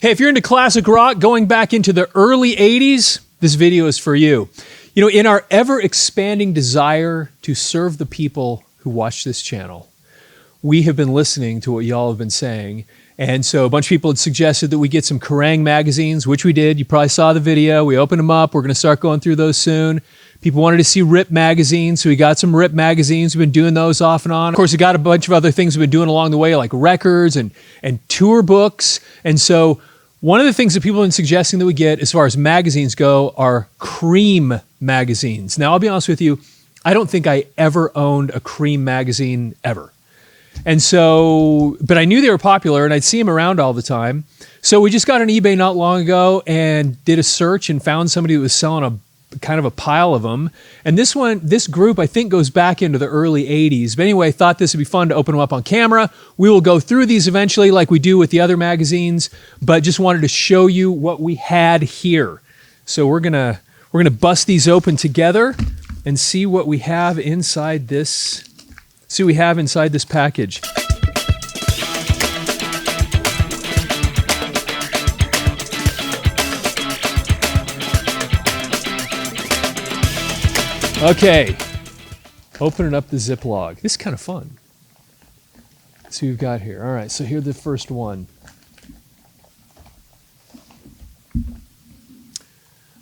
Hey, if you're into classic rock going back into the early 80s, this video is for you. You know, in our ever-expanding desire to serve the people who watch this channel, we have been listening to what y'all have been saying. And so a bunch of people had suggested that we get some Kerrang magazines, which we did. You probably saw the video. We opened them up. We're going to start going through those soon. People wanted to see Rip magazines, so we got some Rip magazines. We've been doing those off and on. Of course, we got a bunch of other things we've been doing along the way, like records and tour books. And so one of the things that people have been suggesting that we get as far as magazines go are Creem magazines. Now, I'll be honest with you, I don't think I ever owned a Creem magazine ever. And so, but I knew they were popular and I'd see them around all the time. So we just got on eBay not long ago and did a search and found somebody who was selling a kind of a pile of them. And this group, I think, goes back into the early 80s. But anyway, I thought this would be fun to open them up on camera. We will go through these eventually like we do with the other magazines, but just wanted to show you what we had here. So we're gonna bust these open together and see what we have inside this. See what we have inside this package. Okay, opening up the Ziploc. This is kind of fun. Let's see what we've got here. All right, so here's the first one.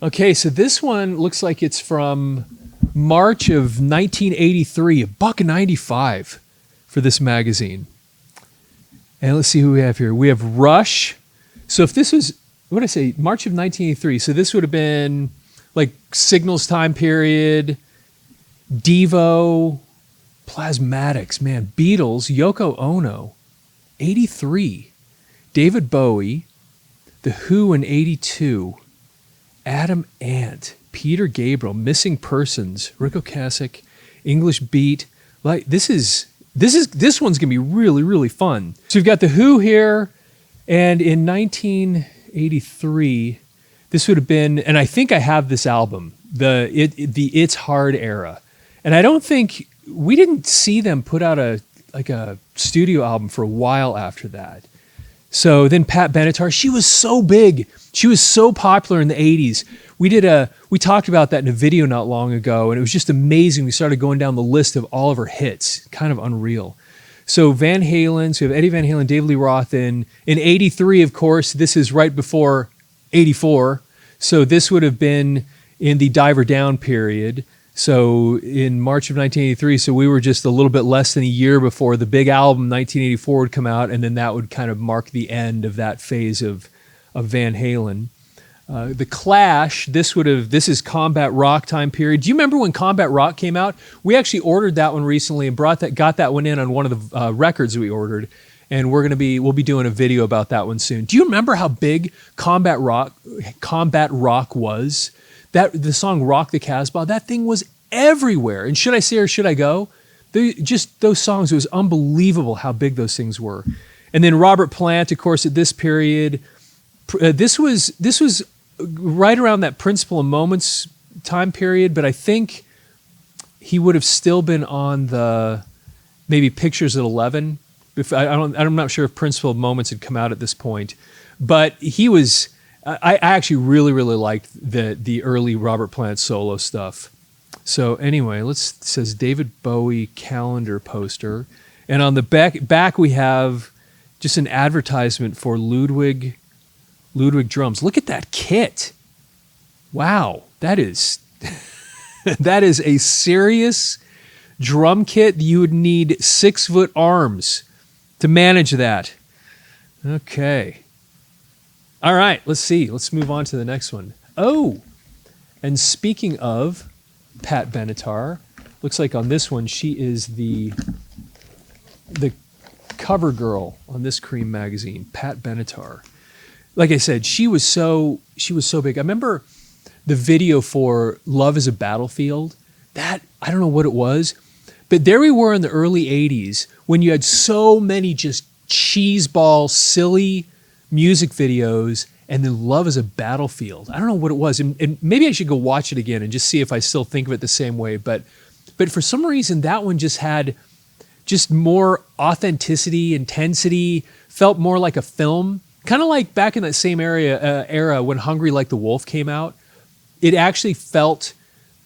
Okay, so this one looks like it's from March of 1983, $1.95 for this magazine. And let's see who we have here. We have Rush. So if this was, what did I say, March of 1983, so this would have been like Signals time period, Devo, Plasmatics, man, Beatles, Yoko Ono, 83, David Bowie, The Who in 82, Adam Ant, Peter Gabriel, Missing Persons, Rick Ocasek, English Beat. Like this one's gonna be really, really fun. So we've got The Who here, and in 1983, this would have been, and I think I have this album, the It's Hard era. And I don't think, we didn't see them put out a studio album for a while after that. So then Pat Benatar, she was so big. She was so popular in the 80s. We talked about that in a video not long ago, and it was just amazing. We started going down the list of all of her hits, kind of unreal. So Van Halen, so we have Eddie Van Halen, David Lee Roth in 83, of course. This is right before 84. So this would have been in the Diver Down period. So in March of 1983, so we were just a little bit less than a year before the big album 1984 would come out, and then that would kind of mark the end of that phase of Van Halen. The Clash, this is Combat Rock time period. Do you remember when Combat Rock came out? We actually ordered that one recently and got that one in on one of the records we ordered, and we'll be doing a video about that one soon. Do you remember how big Combat Rock was? The song Rock the Casbah, that thing was everywhere. And Should I Stay or Should I Go? Those songs, it was unbelievable how big those things were. And then Robert Plant, of course, at this period, this was right around that Principle of Moments time period, but I think he would have still been on the maybe Pictures at 11. I'm not sure if Principle of Moments had come out at this point, but he was. I actually really, really liked the early Robert Plant solo stuff. So anyway, it says David Bowie calendar poster. And on the back we have just an advertisement for Ludwig drums. Look at that kit. Wow, that is that is a serious drum kit. You would need 6-foot arms to manage that. Okay. All right, let's see. Let's move on to the next one. Oh, and speaking of Pat Benatar, looks like on this one, she is the cover girl on this Creem magazine, Pat Benatar. Like I said, she was so big. I remember the video for Love is a Battlefield. That, I don't know what it was, but there we were in the early 80s when you had so many just cheeseball, silly music videos, and then Love is a Battlefield. I don't know what it was, and maybe I should go watch it again and just see if I still think of it the same way. But for some reason, that one just had just more authenticity, intensity, felt more like a film kind of like back in that same era when Hungry Like the Wolf came out. It actually felt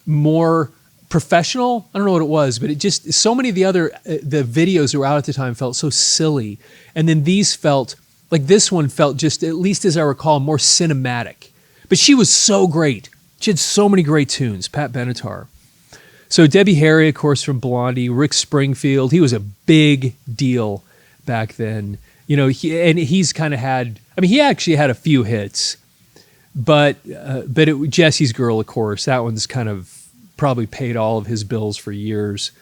more professional. I don't know what it was, but it just, so many of the other, the videos that were out at the time felt so silly. And then these felt, like this one felt just, at least as I recall, more cinematic. But she was so great. She had so many great tunes, Pat Benatar. So Debbie Harry, of course, from Blondie, Rick Springfield, he was a big deal back then. You know, he's kind of had, I mean, he actually had a few hits, but Jesse's Girl, of course, that one's kind of probably paid all of his bills for years.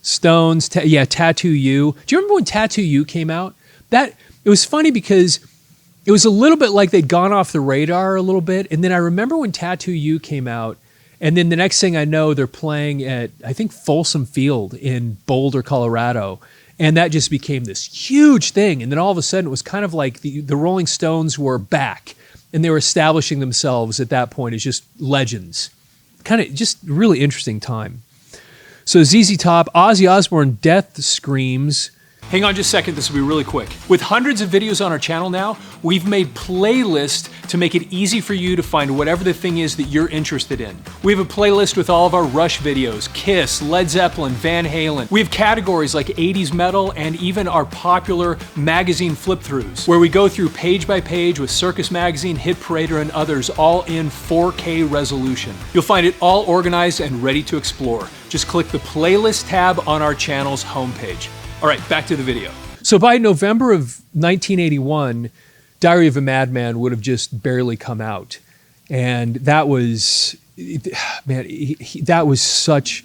Stones, Tattoo You. Do you remember when Tattoo You came out? It was funny because it was a little bit like they'd gone off the radar a little bit. And then I remember when Tattoo You came out, and then the next thing I know, they're playing at, I think, Folsom Field in Boulder, Colorado. And that just became this huge thing. And then all of a sudden, it was kind of like the Rolling Stones were back. And they were establishing themselves at that point as just legends. Kind of just really interesting time. So ZZ Top, Ozzy Osbourne, Death Screams. Hang on just a second, this will be really quick. With hundreds of videos on our channel now, we've made playlists to make it easy for you to find whatever the thing is that you're interested in. We have a playlist with all of our Rush videos, Kiss, Led Zeppelin, Van Halen. We have categories like 80s metal and even our popular magazine flip-throughs, where we go through page by page with Circus Magazine, Hit Parader, and others, all in 4K resolution. You'll find it all organized and ready to explore. Just click the playlist tab on our channel's homepage. All right, back to the video. So by November of 1981, Diary of a Madman would have just barely come out. And that was, man, that was such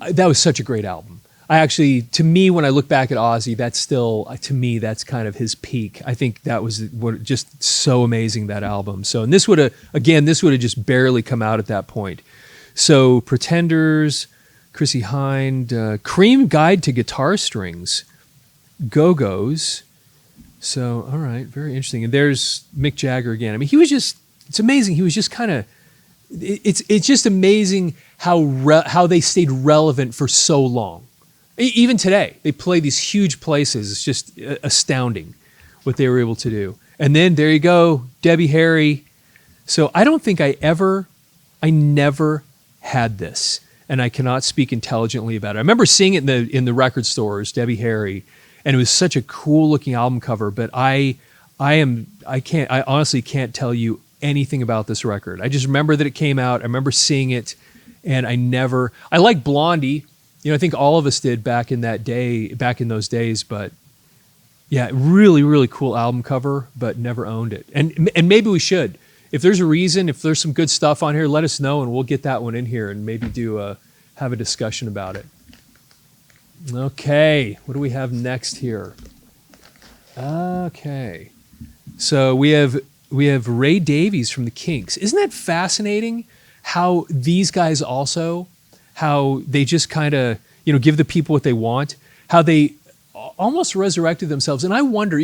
a great album. I actually, to me, when I look back at Ozzy, that's still, to me, that's kind of his peak. I think that was just so amazing, that album. So, and this would have, again, this would have just barely come out at that point. So Pretenders, Chrissie Hynde, Creem Guide to Guitar Strings, Go-Go's. So, all right, very interesting. And there's Mick Jagger again. I mean, he was just, it's amazing. He was just kind of, it's just amazing how they stayed relevant for so long. Even today, they play these huge places. It's just astounding what they were able to do. And then there you go, Debbie Harry. So I don't think I never had this. And I cannot speak intelligently about it. I remember seeing it in the record stores, Debbie Harry, and it was such a cool looking album cover. But I honestly can't tell you anything about this record. I just remember that it came out. I remember seeing it, and I like Blondie. You know, I think all of us did back in those days. But yeah, really, really cool album cover, but never owned it. And maybe we should. If there's a reason, if there's some good stuff on here, let us know, and we'll get that one in here and maybe have a discussion about it. Okay, what do we have next here? Okay, so we have Ray Davies from the Kinks. Isn't that fascinating? How these guys also, how they just kind of give the people what they want. How they almost resurrected themselves, and I wonder.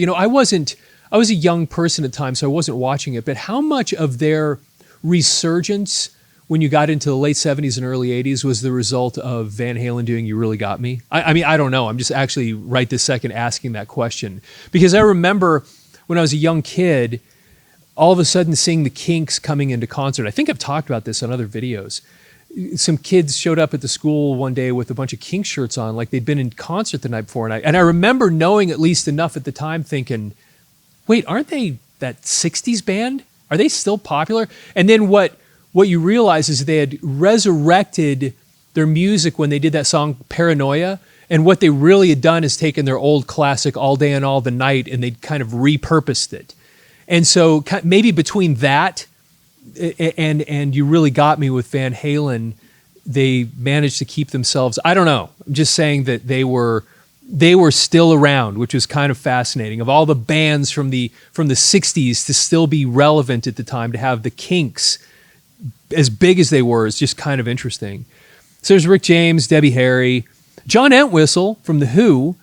I was a young person at the time, so I wasn't watching it, but how much of their resurgence when you got into the late 70s and early 80s was the result of Van Halen doing You Really Got Me? I mean, I don't know. I'm just actually right this second asking that question. Because I remember when I was a young kid, all of a sudden seeing the Kinks coming into concert. I think I've talked about this on other videos. Some kids showed up at the school one day with a bunch of Kinks shirts on, like they'd been in concert the night before. And I remember knowing at least enough at the time thinking, wait, aren't they that 60s band? Are they still popular? And then what you realize is they had resurrected their music when they did that song Paranoia. And what they really had done is taken their old classic All Day and All the Night and they'd kind of repurposed it. And so maybe between that and You Really Got Me with Van Halen, they managed to keep themselves, I don't know. I'm just saying that they were still around, which was kind of fascinating. Of all the bands from the 60s to still be relevant at the time, to have the Kinks as big as they were is just kind of interesting. So there's Rick James, Debbie Harry, John Entwistle from The Who.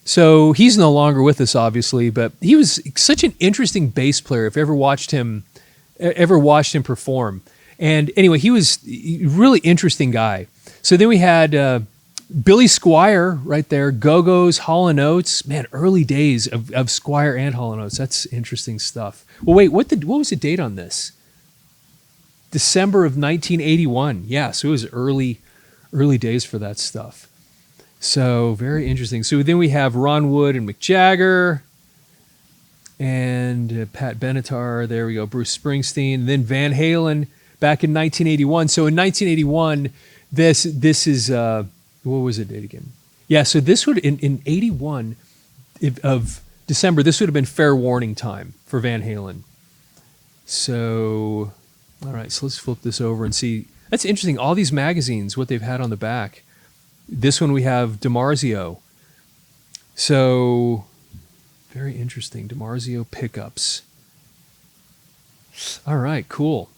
So he's no longer with us, obviously, but he was such an interesting bass player. If you ever watched him perform. And anyway, he was a really interesting guy. So then we had Billy Squier right there, Go-Go's, Hall & Oates. Man, early days of Squier and Hall & Oates. That's interesting stuff. Well, wait, what was the date on this? December of 1981. Yeah, so it was early days for that stuff. So very interesting. So then we have Ron Wood and Mick Jagger and Pat Benatar. There we go. Bruce Springsteen. Then Van Halen back in 1981. So in 1981, this is, what was the date again? Yeah, so this would, in 81 of December, this would have been Fair Warning time for Van Halen. So, all right, so let's flip this over and see. That's interesting. All these magazines, what they've had on the back. This one we have DiMarzio. So, very interesting. DiMarzio pickups. All right, cool.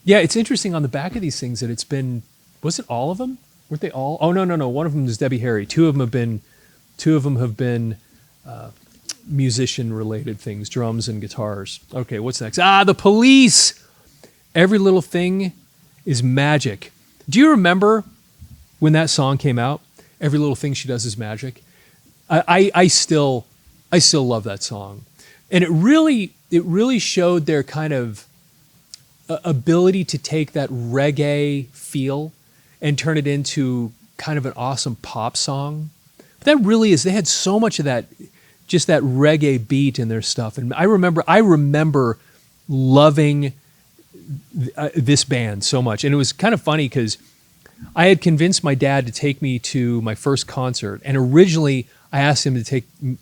Yeah, it's interesting on the back of these things that it's been, was it all of them? Weren't they all? Oh, no. One of them is Debbie Harry. Two of them have been musician-related things, drums and guitars. Okay, what's next? The Police. Every Little Thing is Magic. Do you remember when that song came out? Every Little Thing She Does is Magic. I still love that song, and it really showed their kind of ability to take that reggae feel and turn it into kind of an awesome pop song. But that really is, they had so much of that, just that reggae beat in their stuff. And I remember loving this band so much. And it was kind of funny because I had convinced my dad to take me to my first concert. And originally I asked him to take me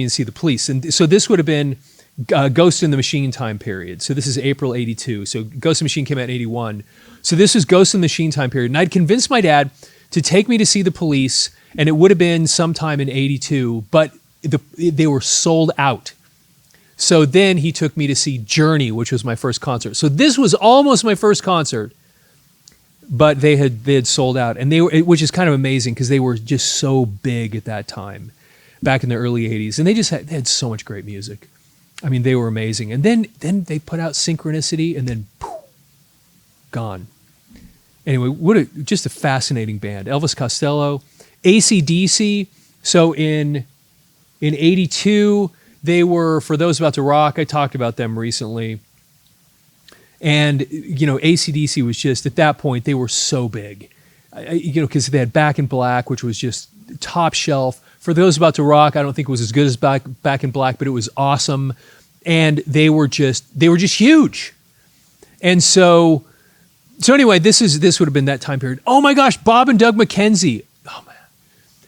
and see the Police. And so this would have been Ghost in the Machine time period. So this is April 82. So Ghost in the Machine came out in 81. So this was Ghost in the Machine time period. And I'd convinced my dad to take me to see the Police, and it would have been sometime in 82, but they were sold out. So then he took me to see Journey, which was my first concert. So this was almost my first concert, but they had sold out. And which is kind of amazing because they were just so big at that time, back in the early 80s. And they had so much great music. I mean, they were amazing. And then they put out Synchronicity, and then poof, gone. Anyway, just a fascinating band. Elvis Costello, AC/DC. So in 82, they were, for those about to rock, I talked about them recently. And, AC/DC was just, at that point, they were so big. Because they had Back in Black, which was just top shelf. For those about to rock, I don't think it was as good as Back in Black, but it was awesome. And they were just huge. And so anyway, this would have been that time period. Oh my gosh, Bob and Doug McKenzie. Oh man.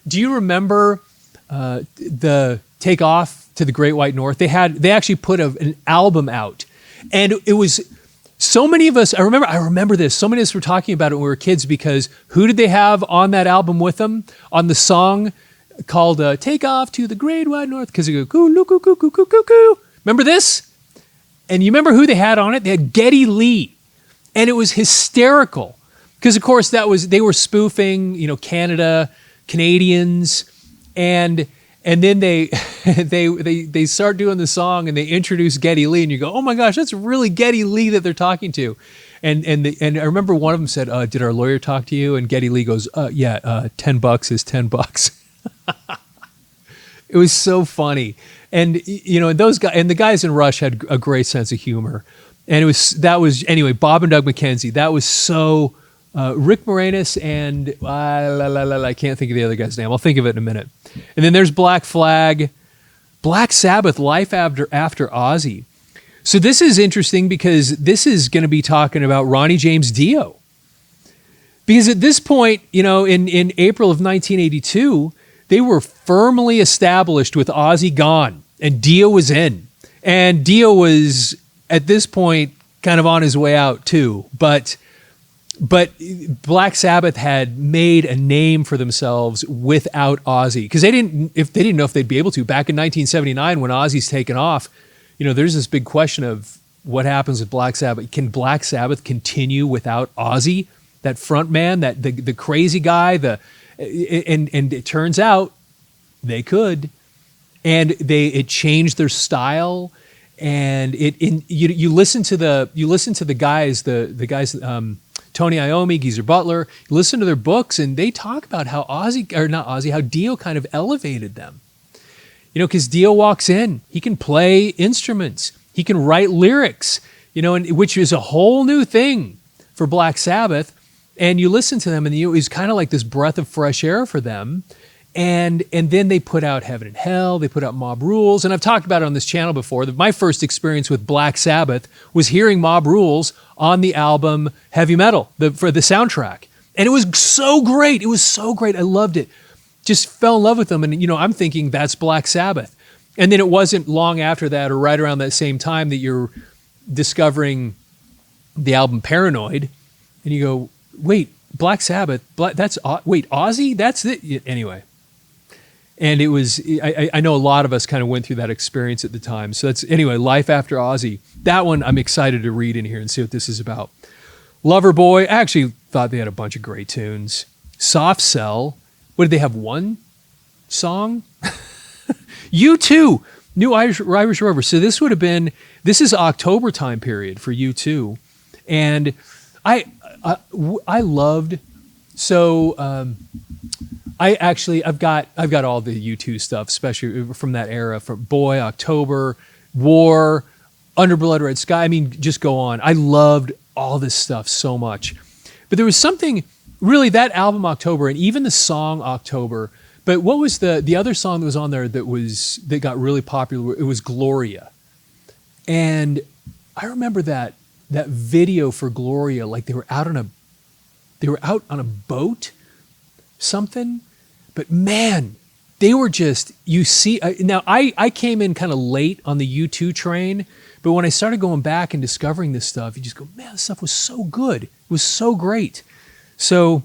Do you remember the Take Off to the Great White North? They actually put an album out. And it was so many of us, I remember this. So many of us were talking about it when we were kids because who did they have on that album with them? On the song called Take Off to the Great White North, because they go coo loo coo coo coo coo coo coo. Remember this? And you remember who they had on it? They had Geddy Lee. And it was hysterical because, of course, they were spoofing, Canada, Canadians, and then they start doing the song and they introduce Geddy Lee, and you go, oh my gosh, that's really Geddy Lee that they're talking to, and I remember one of them said, did our lawyer talk to you? And Geddy Lee goes, yeah, $10 is $10. It was so funny, and those guys and the guys in Rush had a great sense of humor. And anyway, Bob and Doug McKenzie. That was so, Rick Moranis and, I can't think of the other guy's name. I'll think of it in a minute. And then there's Black Flag, Black Sabbath, Life After Ozzy. So this is interesting because this is going to be talking about Ronnie James Dio. Because at this point, in April of 1982, they were firmly established with Ozzy gone and Dio was in. And Dio was, at this point, kind of on his way out too, but Black Sabbath had made a name for themselves without Ozzy because they didn't know if they'd be able to. Back in 1979, when Ozzy's taken off, there's this big question of what happens with Black Sabbath. Can Black Sabbath continue without Ozzy, that front man, that the crazy guy? And it turns out they could, and it changed their style. And you listen to the guys Tony Iommi, Geezer Butler. You listen to their books, and they talk about how how Dio kind of elevated them. You know, because Dio walks in, he can play instruments, he can write lyrics, you know, and which is a whole new thing for Black Sabbath. And you listen to them, and it was kind of like this breath of fresh air for them. And then they put out Heaven and Hell, they put out Mob Rules, and I've talked about it on this channel before. That my first experience with Black Sabbath was hearing Mob Rules on the album Heavy Metal for the soundtrack. And it was so great. It was so great. I loved it. Just fell in love with them. And, you know, I'm thinking that's Black Sabbath. And then it wasn't long after that, or right around that same time, that you're discovering the album Paranoid. And you go, wait, Black Sabbath, wait, Ozzy? That's it? Anyway. And it was, I know a lot of us kind of went through that experience at the time. So that's, anyway, Life After Ozzy. That one I'm excited to read in here and see what this is about. Loverboy, I actually thought they had a bunch of great tunes. Soft Cell, what did they have, one song? U2, New Irish Rover. So this would have been, this is October time period for U2. And I loved, so I've got all the U2 stuff, especially from that era, from Boy, October, War, Under Blood Red Sky. I mean, just go on. I loved all this stuff so much. But there was something, really, that album October, and even the song October. But what was the other song that was on there that got really popular? It was Gloria. And I remember that video for Gloria, like they were out on a boat, something. But man, they were just, you see, now I came in kind of late on the U2 train, but when I started going back and discovering this stuff, you just go, man, this stuff was so good. It was so great. So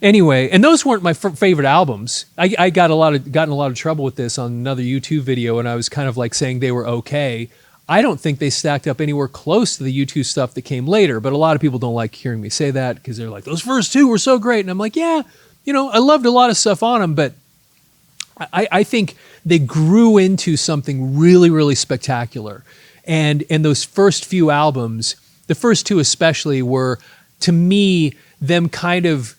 anyway, and those weren't my favorite albums. I gotten a lot of trouble with this on another YouTube video, and I was kind of like saying they were okay. I don't think they stacked up anywhere close to the U2 stuff that came later, but a lot of people don't like hearing me say that because they're like, those first two were so great. And I'm like, yeah, you know, I loved a lot of stuff on them, but I think they grew into something really, really spectacular. And those first few albums, the first two especially, were, to me, them kind of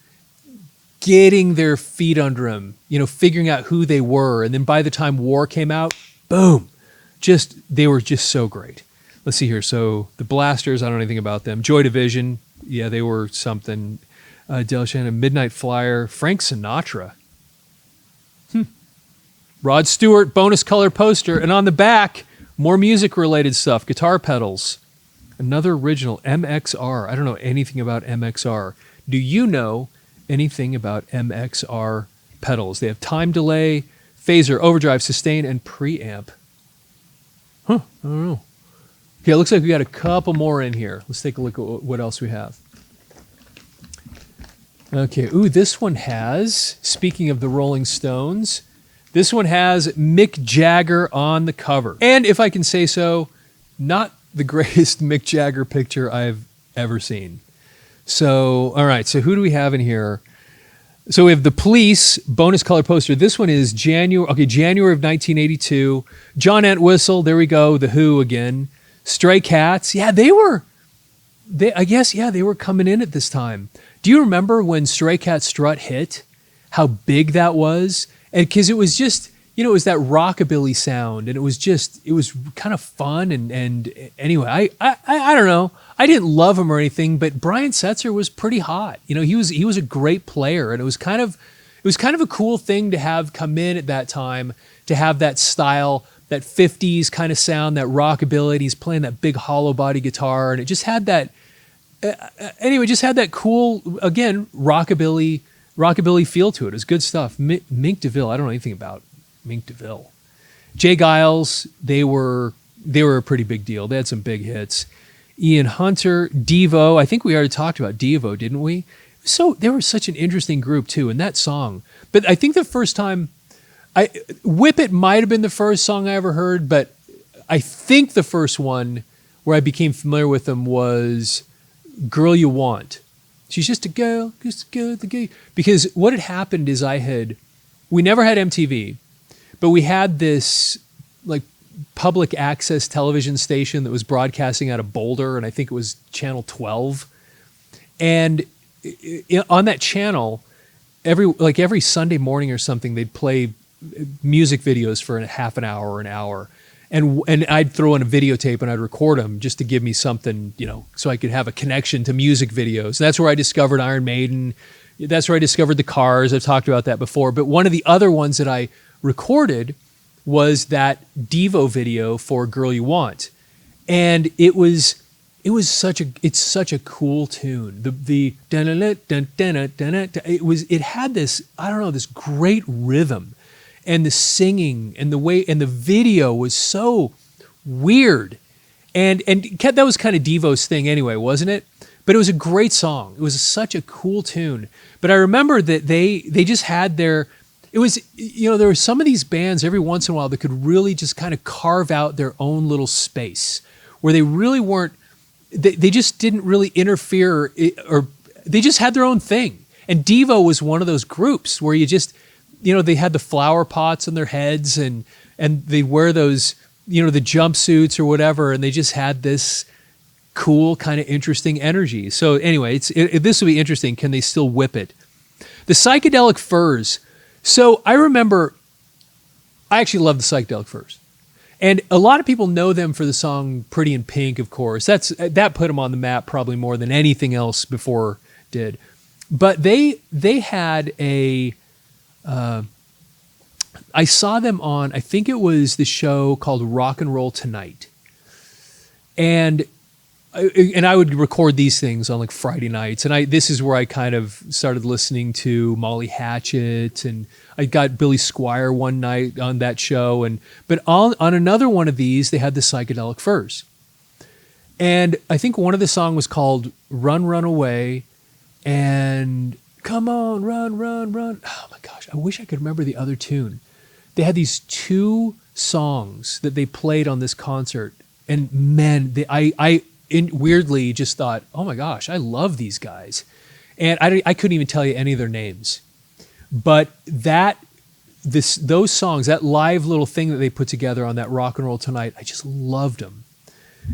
getting their feet under them, you know, figuring out who they were. And then by the time War came out, boom, they were just so great. Let's see here. So the Blasters, I don't know anything about them. Joy Division, yeah, they were something. Del Shannon, Midnight Flyer, Frank Sinatra. Rod Stewart, bonus color poster. And on the back, more music-related stuff, guitar pedals. Another original, MXR. I don't know anything about MXR. Do you know anything about MXR pedals? They have time delay, phaser, overdrive, sustain, and preamp. I don't know. Okay, it looks like we got a couple more in here. Let's take a look at what else we have. Okay, ooh, this one has, speaking of the Rolling Stones, this one has Mick Jagger on the cover. And if I can say so, not the greatest Mick Jagger picture I've ever seen. So, all right, so who do we have in here? So we have The Police, bonus color poster. This one is January of 1982. John Entwistle, there we go, The Who again. Stray Cats, yeah, they were coming in at this time. Do you remember when Stray Cat Strut hit? How big that was? And because it was just, you know, it was that rockabilly sound, and it was kind of fun. And anyway, I don't know. I didn't love him or anything, but Brian Setzer was pretty hot. You know, he was a great player, and it was kind of a cool thing to have come in at that time, to have that style, that 50s kind of sound, that rockabilly. And he's playing that big hollow body guitar, and it just had that. Just had that cool, again, rockabilly feel to it. It was good stuff. Mink DeVille, I don't know anything about Mink DeVille. Jay Giles, they were a pretty big deal. They had some big hits. Ian Hunter, Devo, I think we already talked about Devo, didn't we? So they were such an interesting group too, and that song. But I think the first time, Whip It might have been the first song I ever heard, but I think the first one where I became familiar with them was Girl You Want. She's just a girl, the gay. Because what had happened is we never had MTV, but we had this like public access television station that was broadcasting out of Boulder, and I think it was Channel 12. And on that channel, every Sunday morning or something, they'd play music videos for a half an hour or an hour. And I'd throw in a videotape and I'd record them just to give me something, so I could have a connection to music videos. And that's where I discovered Iron Maiden. That's where I discovered the Cars. I've talked about that before. But one of the other ones that I recorded was that Devo video for Girl You Want. And it's such a cool tune. It had this, I don't know, this great rhythm, and the singing and the video was so weird. And that was kind of Devo's thing anyway, wasn't it? But it was a great song. It was such a cool tune. But I remember that they just had there were some of these bands every once in a while that could really just kind of carve out their own little space where they really weren't, they just didn't really interfere, or they just had their own thing. And Devo was one of those groups where you just, they had the flower pots on their heads and they wear those, the jumpsuits or whatever, and they just had this cool kind of interesting energy. So anyway, this will be interesting. Can they still whip it? The Psychedelic Furs. So I remember, I actually love the Psychedelic Furs. And a lot of people know them for the song Pretty in Pink, of course. That put them on the map probably more than anything else before did. But they had I saw them on, I think it was the show called Rock and Roll Tonight. And I would record these things on like Friday nights. And this is where I kind of started listening to Molly Hatchet, and I got Billy Squier one night on that show. But on another one of these, they had the Psychedelic Furs. And I think one of the songs was called Run, Run Away, and Come On, Run, Run, Run. Oh my gosh, I wish I could remember the other tune. They had these two songs that they played on this concert. And man, I weirdly just thought, oh my gosh, I love these guys. And I couldn't even tell you any of their names. But those songs, that live little thing that they put together on that Rock and Roll Tonight, I just loved them.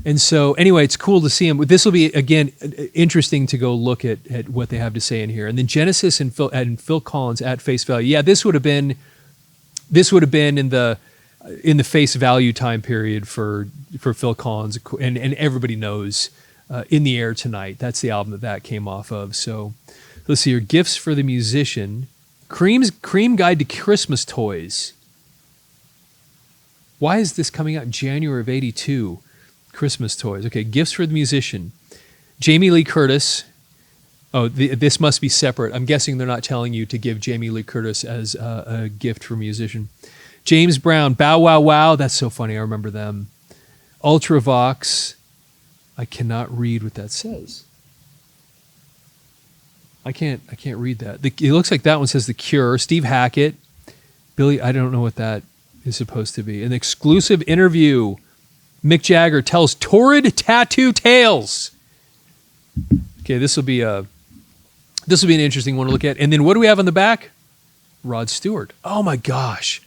And so anyway, it's cool to see them. This will be, again, interesting to go look at what they have to say in here. And then Genesis and Phil Collins at face value. Yeah, this would have been in the face value time period for Phil Collins, and everybody knows In the Air Tonight. That's the album that came off of. So let's see here. Gifts for the Musician. Creem Guide to Christmas Toys. Why is this coming out in January of 82? Christmas Toys. Okay, Gifts for the Musician. Jamie Lee Curtis. Oh, this must be separate. I'm guessing they're not telling you to give Jamie Lee Curtis as a gift for musician. James Brown, Bow Wow Wow. That's so funny. I remember them. Ultravox. I cannot read what that says. I can't read that. It looks like that one says The Cure. Steve Hackett. Billy, I don't know what that is supposed to be. An exclusive interview. Mick Jagger tells torrid tattoo tales. Okay, this will be an interesting one to look at. And then what do we have on the back? Rod Stewart. Oh my gosh.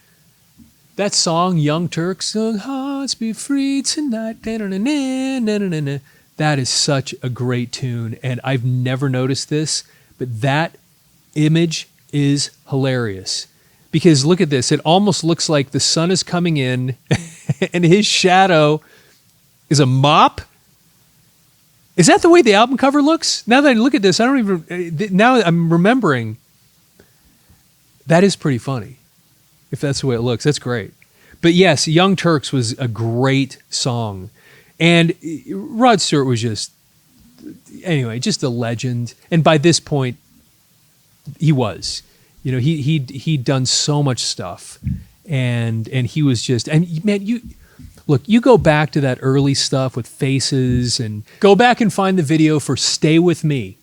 That song, Young Turks, Hearts Be Free Tonight. That is such a great tune. And I've never noticed this, but that image is hilarious. Because look at this. It almost looks like the sun is coming in and his shadow is a mop. Is that the way the album cover looks? Now that I look at this, now I'm remembering. That is pretty funny. If that's the way it looks, that's great. But yes, Young Turks was a great song. And Rod Stewart was just a legend. And by this point, he was. He'd done so much stuff. And he was just, and man, you go back to that early stuff with Faces, and go back and find the video for Stay With Me.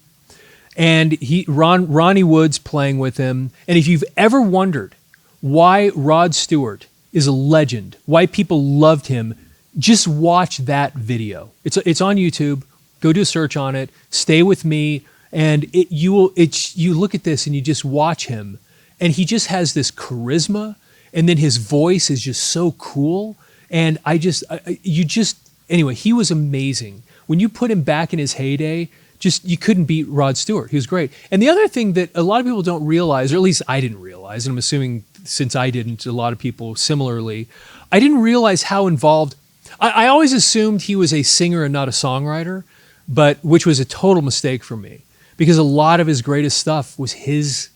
And Ronnie Wood's playing with him. And if you've ever wondered why Rod Stewart is a legend, why people loved him, just watch that video. It's on YouTube. Go do a search on it. Stay With Me. And you look at this and you just watch him, and he just has this charisma, and then his voice is just so cool. And anyway, he was amazing. When you put him back in his heyday, just, you couldn't beat Rod Stewart. He was great. And the other thing that a lot of people don't realize, or at least I didn't realize, and I'm assuming since I didn't, a lot of people similarly, I didn't realize how involved, I always assumed he was a singer and not a songwriter, but which was a total mistake for me, because a lot of his greatest stuff was his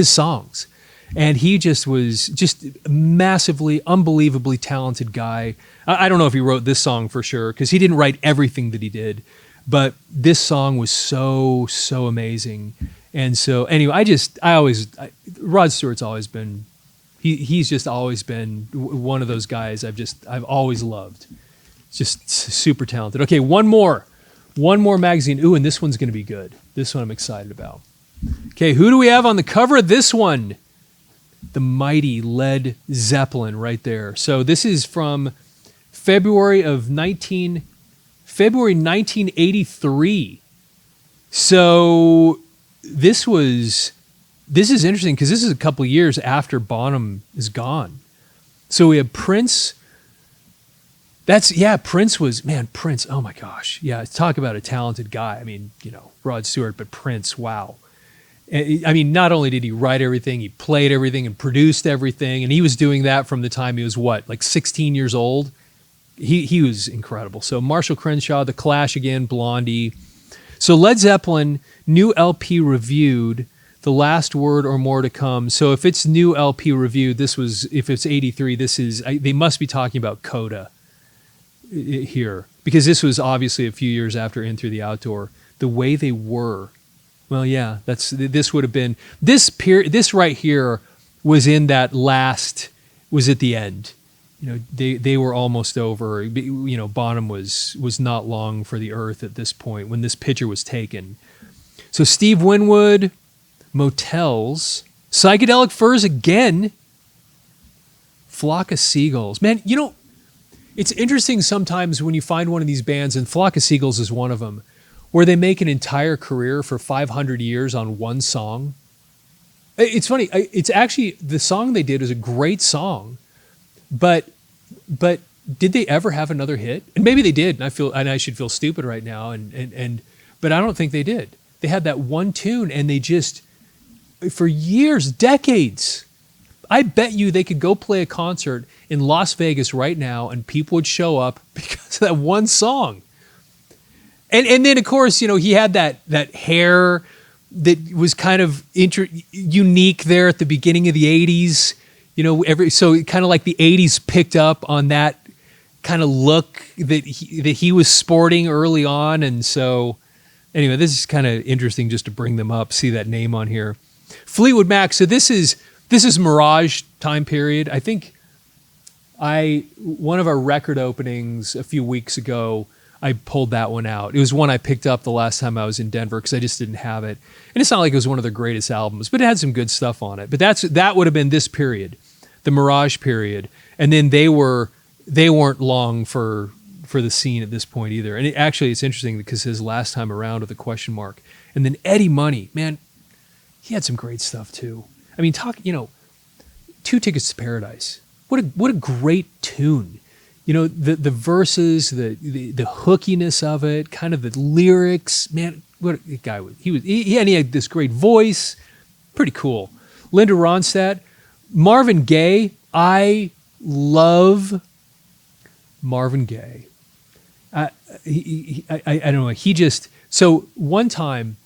songs. And he just was just massively, unbelievably talented guy. I don't know if he wrote this song for sure, because he didn't write everything that he did, but this song was so amazing. And so anyway, Rod Stewart's always been, he's just always been one of those guys I've always loved. Just super talented. Okay, one more magazine. Ooh, and this one's going to be good. This one I'm excited about. Okay, who do we have on the cover of this one? The mighty Led Zeppelin right there. So this is from February 1983. So this is interesting because this is a couple of years after Bonham is gone. So we have Prince. Prince, oh my gosh. Yeah, talk about a talented guy. I mean, Rod Stewart, but Prince, wow. I mean, not only did he write everything, he played everything and produced everything, and he was doing that from the time he was 16 years old. He was incredible. So Marshall Crenshaw, The Clash again, Blondie. So Led Zeppelin, new LP reviewed, The Last Word or More to Come. So if it's new LP reviewed, if it's 83, they must be talking about CODA here, because this was obviously a few years after In Through the Outdoor. The Way They Were. Well, yeah, this would have been this period. This right here was in that last, was at the end. They were almost over. Bonham was not long for the earth at this point when this picture was taken. So Steve Winwood, Motels, Psychedelic Furs again, Flock of Seagulls. Man, it's interesting sometimes when you find one of these bands, and Flock of Seagulls is one of them, where they make an entire career for 500 years on one song. It's funny. It's actually, the song they did is a great song, but did they ever have another hit? And maybe they did, and I should feel stupid right now. But I don't think they did. They had that one tune, and they just, for years, decades, I bet you they could go play a concert in Las Vegas right now, and people would show up because of that one song. And then, of course, he had that hair that was kind of unique there at the beginning of the 80s. So kind of like the 80s picked up on that kind of look that he was sporting early on. And so anyway, this is kind of interesting just to bring them up, see that name on here. Fleetwood Mac. So this is Mirage time period. I think one of our record openings a few weeks ago, I pulled that one out. It was one I picked up the last time I was in Denver because I just didn't have it. And it's not like it was one of their greatest albums, but it had some good stuff on it. But that would have been this period, the Mirage period. And then they weren't long for the scene at this point either. And it's interesting because his last time around with a question mark. And then Eddie Money, man, he had some great stuff too. I mean, Two Tickets to Paradise. What a great tune. The verses, the hookiness of it, kind of the lyrics, man, what a guy was. He had this great voice, pretty cool. Linda Ronstadt, Marvin Gaye. I love Marvin Gaye. I don't know. So one time,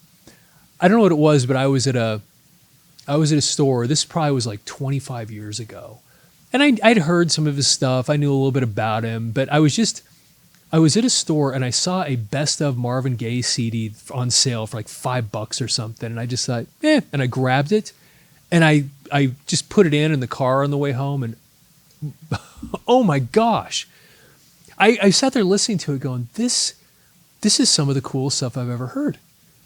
I don't know what it was, but I was at a store. This probably was like 25 years ago. And I'd heard some of his stuff. I knew a little bit about him, but I was at a store and I saw a best of Marvin Gaye CD on sale for like $5 or something. And I just thought, and I grabbed it and I just put it in the car on the way home. And oh my gosh, I sat there listening to it going, this is some of the coolest stuff I've ever heard.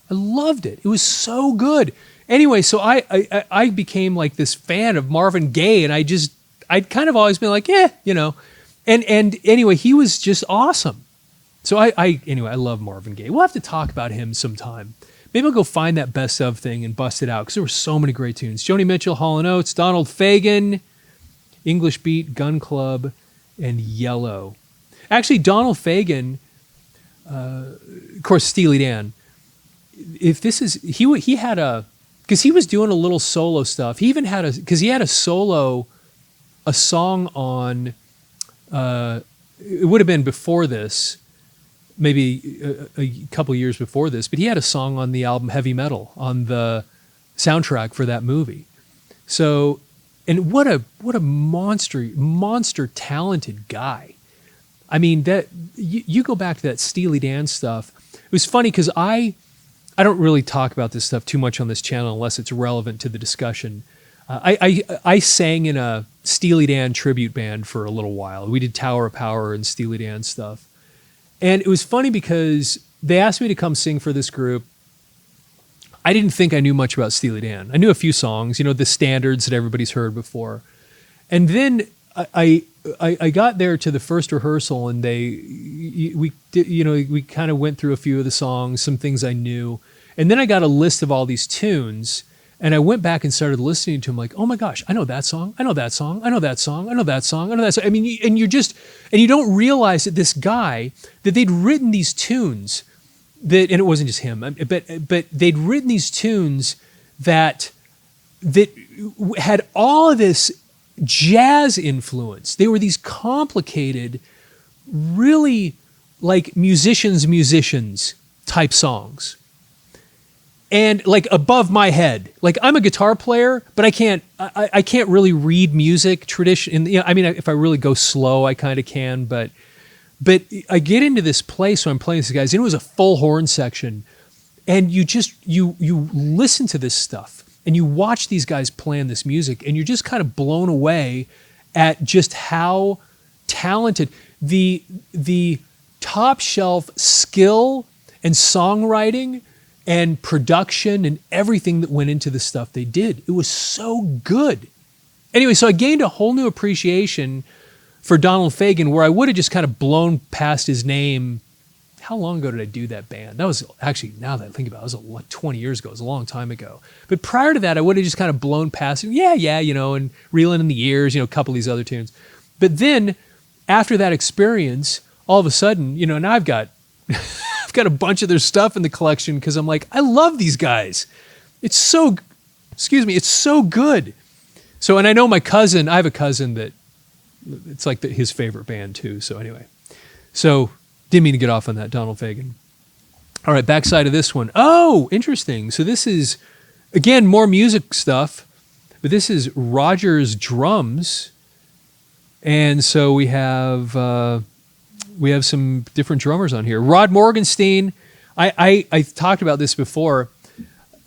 I loved it. It was so good. Anyway, so I became like this fan of Marvin Gaye, and I'd kind of always been like, and anyway, he was just awesome. So I love Marvin Gaye. We'll have to talk about him sometime. Maybe I'll go find that best of thing and bust it out because there were so many great tunes. Joni Mitchell, Hall & Oates, Donald Fagen, English Beat, Gun Club, and Yellow. Actually, Donald Fagen, of course, Steely Dan. if this is he had a, because he was doing a little solo stuff. He even had a song on. It would have been before this, maybe a couple years before this, but he had a song on the album Heavy Metal on the soundtrack for that movie. So, and what a monster talented guy. I mean, that you go back to that Steely Dan stuff. It was funny because I don't really talk about this stuff too much on this channel unless it's relevant to the discussion. I sang in a Steely Dan tribute band for a little while. We did Tower of Power and Steely Dan stuff. And it was funny because they asked me to come sing for this group. I didn't think I knew much about Steely Dan. I knew a few songs, the standards that everybody's heard before. And then I got there to the first rehearsal, and we kind of went through a few of the songs, some things I knew. And then I got a list of all these tunes. And I went back and started listening to him like, oh my gosh, I know that song. I know that song. I know that song. I know that song. I know that song. I mean, and you don't realize that this guy, that they'd written these tunes and it wasn't just him, but they'd written these tunes that had all of this jazz influence. They were these complicated, really like musicians type songs. And like above my head, like I'm a guitar player, but I can't really read music tradition. I mean, if I really go slow, I kind of can, but I get into this place when I'm playing with these guys, and it was a full horn section, and you listen to this stuff and you watch these guys playing this music, and you're just kind of blown away at just how talented the top shelf skill and songwriting and production and everything that went into the stuff they did. It was so good. Anyway, so I gained a whole new appreciation for Donald Fagen, where I would have just kind of blown past his name. How long ago did I do that band? That was actually, now that I think about it, it was like 20 years ago. It was a long time ago. But prior to that, I would have just kind of blown past it. Yeah, and Reeling in the Years, a couple of these other tunes. But then, after that experience, all of a sudden, now I've got a bunch of their stuff in the collection because I'm like, I love these guys. It's so good. So, and I know I have a cousin that it's like his favorite band too. So anyway, didn't mean to get off on that, Donald Fagen. All right, backside of this one. Oh, interesting. So this is, again, more music stuff, but this is Roger's drums. And so we have some different drummers on here. Rod Morgenstein. I talked about this before.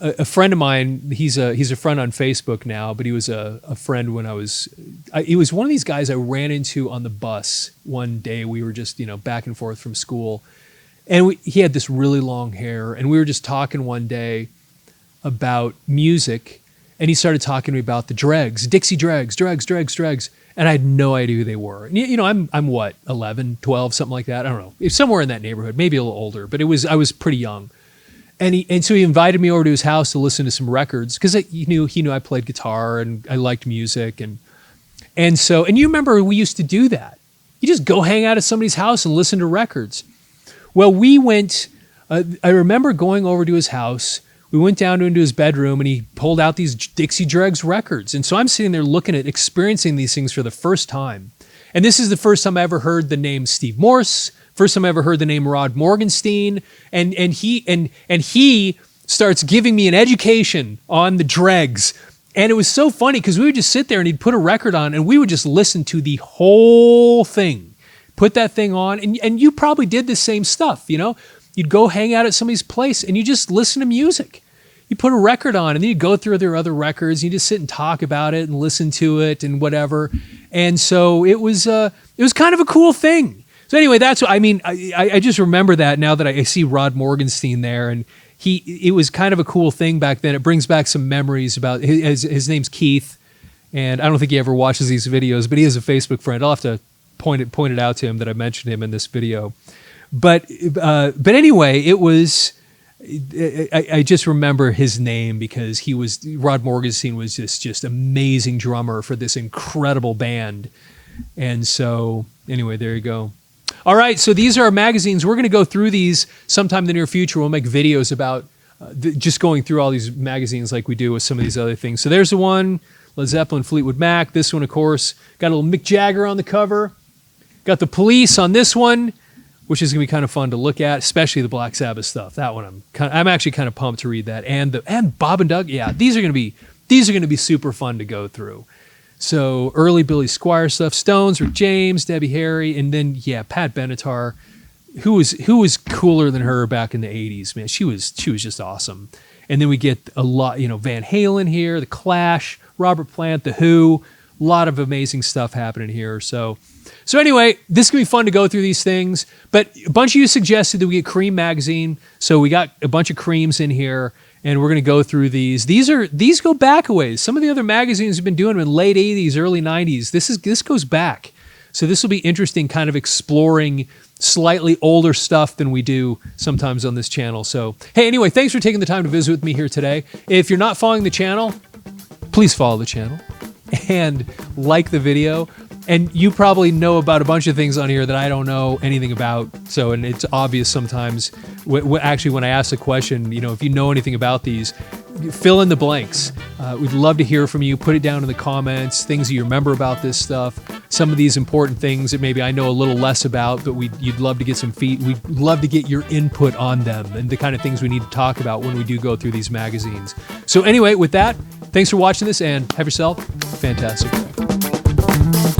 A friend of mine, he's a friend on Facebook now, but he was a friend when he was one of these guys I ran into on the bus one day. We were just, back and forth from school. And he had this really long hair. And we were just talking one day about music. And he started talking to me about the Dregs, Dixie Dregs. And I had no idea who they were. I'm what, 11, 12, something like that. I don't know. It's somewhere in that neighborhood, maybe a little older, but I was pretty young. And so he invited me over to his house to listen to some records because he knew I played guitar and I liked music. And you remember we used to do that. You just go hang out at somebody's house and listen to records. Well, we went, I remember going over to his house. We went down into his bedroom and he pulled out these Dixie Dregs records. And so I'm sitting there experiencing these things for the first time. And this is the first time I ever heard the name Steve Morse, first time I ever heard the name Rod Morgenstein. And he starts giving me an education on the Dregs. And it was so funny because we would just sit there and he'd put a record on and we would just listen to the whole thing. Put that thing on. And you probably did the same stuff, You'd go hang out at somebody's place and you just listen to music. You put a record on and then you go through their other records. And you just sit and talk about it and listen to it and whatever. And so it was kind of a cool thing. So anyway, that's what I mean. I just remember that now that I see Rod Morgenstein there, and it was kind of a cool thing back then. It brings back some memories about his name's Keith, and I don't think he ever watches these videos, but he is a Facebook friend. I'll have to point it out to him that I mentioned him in this video. But anyway, it was. I just remember his name because Rod Morgenstein was just amazing drummer for this incredible band, and so anyway, there you go. All right, so these are our magazines. We're going to go through these sometime in the near future. We'll make videos about just going through all these magazines like we do with some of these other things. So there's the one, Led Zeppelin, Fleetwood Mac. This one, of course, got a little Mick Jagger on the cover. Got the Police on this one, which is going to be kind of fun to look at, especially the Black Sabbath stuff. That one I'm actually kind of pumped to read that. And Bob and Doug, yeah, these are going to be super fun to go through. So early Billy Squier stuff, Stones, Rick James, Debbie Harry, and then Pat Benatar. Who was cooler than her back in the 80s, man? She was just awesome. And then we get a lot, Van Halen here, The Clash, Robert Plant, The Who, a lot of amazing stuff happening here. So anyway, this is going to be fun to go through these things. But a bunch of you suggested that we get Creem magazine. So we got a bunch of Creams in here, and we're going to go through these. These go back a ways. Some of the other magazines have been doing them in late 80s, early 90s. This goes back. So this will be interesting, kind of exploring slightly older stuff than we do sometimes on this channel. So, hey, anyway, thanks for taking the time to visit with me here today. If you're not following the channel, please follow the channel and like the video. And you probably know about a bunch of things on here that I don't know anything about. So, and it's obvious sometimes, actually, when I ask the question, if you know anything about these, fill in the blanks. We'd love to hear from you. Put it down in the comments, things that you remember about this stuff. Some of these important things that maybe I know a little less about, but you'd love to get some we'd love to get your input on them and the kind of things we need to talk about when we do go through these magazines. So anyway, with that, thanks for watching this and have yourself a fantastic day.